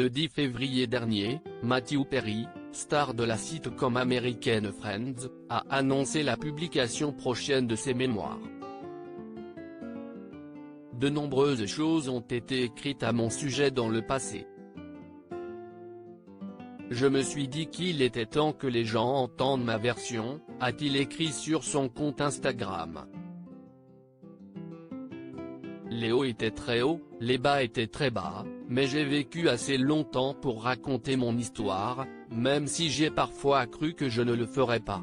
Le 10 février dernier, Matthew Perry, star de la sitcom américaine Friends, a annoncé la publication prochaine de ses mémoires. De nombreuses choses ont été écrites à mon sujet dans le passé. Je me suis dit qu'il était temps que les gens entendent ma version, a-t-il écrit sur son compte Instagram. Les hauts étaient très hauts, les bas étaient très bas, mais j'ai vécu assez longtemps pour raconter mon histoire, même si j'ai parfois cru que je ne le ferais pas.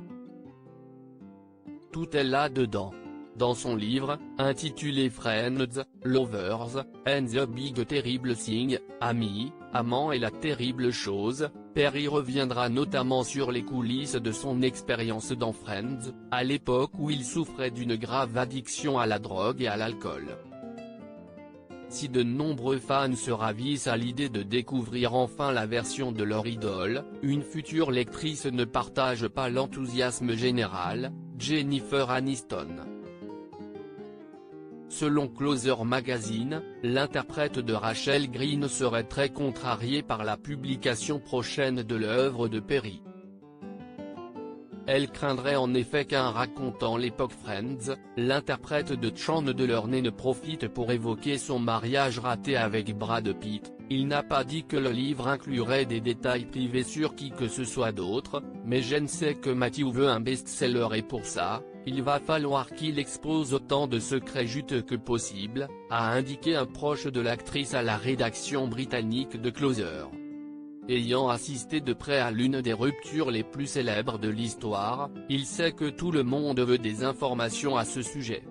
Tout est là-dedans. Dans son livre, intitulé Friends, Lovers, and the Big Terrible Thing, Amis, Amants et la terrible chose, Perry reviendra notamment sur les coulisses de son expérience dans Friends, à l'époque où il souffrait d'une grave addiction à la drogue et à l'alcool. Si de nombreux fans se ravissent à l'idée de découvrir enfin la version de leur idole, une future lectrice ne partage pas l'enthousiasme général, Jennifer Aniston. Selon Closer Magazine, l'interprète de Rachel Green serait très contrariée par la publication prochaine de l'œuvre de Perry. Elle craindrait en effet qu'en racontant l'époque Friends, l'interprète de Chandler ne profite pour évoquer son mariage raté avec Brad Pitt. Il n'a pas dit que le livre inclurait des détails privés sur qui que ce soit d'autre, mais je ne sais que Matthew veut un best-seller et pour ça, il va falloir qu'il expose autant de secrets juteux que possible, a indiqué un proche de l'actrice à la rédaction britannique de Closer. Ayant assisté de près à l'une des ruptures les plus célèbres de l'histoire, il sait que tout le monde veut des informations à ce sujet.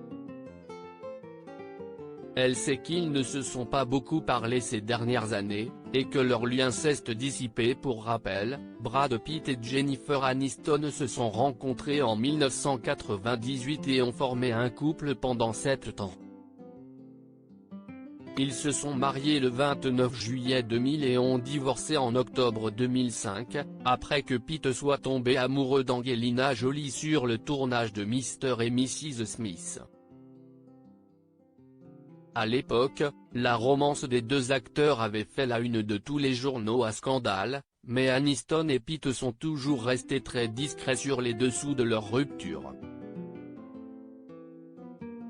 Elle sait qu'ils ne se sont pas beaucoup parlé ces dernières années, et que leur lien s'est dissipé. Pour rappel, Brad Pitt et Jennifer Aniston se sont rencontrés en 1998 et ont formé un couple pendant 7 ans. Ils se sont mariés le 29 juillet 2000 et ont divorcé en octobre 2005, après que Pitt soit tombé amoureux d'Angelina Jolie sur le tournage de Mr et Mrs Smith. À l'époque, la romance des deux acteurs avait fait la une de tous les journaux à scandale, mais Aniston et Pitt sont toujours restés très discrets sur les dessous de leur rupture.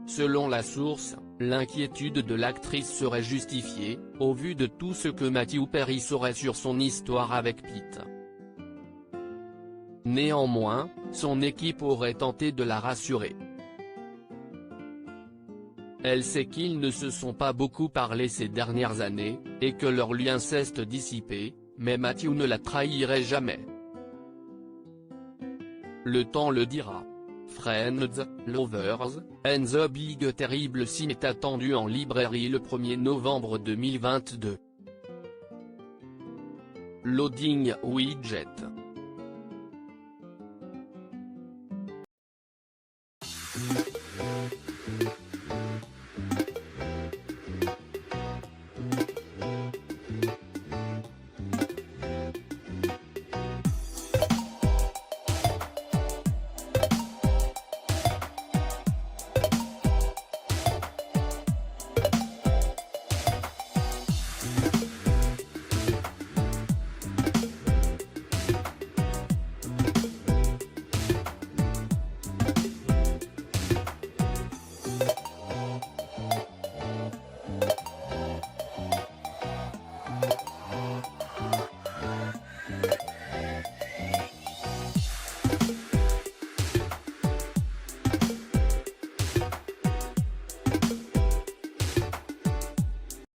Selon la source, l'inquiétude de l'actrice serait justifiée, au vu de tout ce que Matthew Perry saurait sur son histoire avec Pitt. Néanmoins, son équipe aurait tenté de la rassurer. Elle sait qu'ils ne se sont pas beaucoup parlé ces dernières années, et que leur lien s'est dissipé, mais Matthew ne la trahirait jamais. Le temps le dira. Friends, Lovers, and the Big Terrible Thing est attendu en librairie le 1er novembre 2022. Loading widget.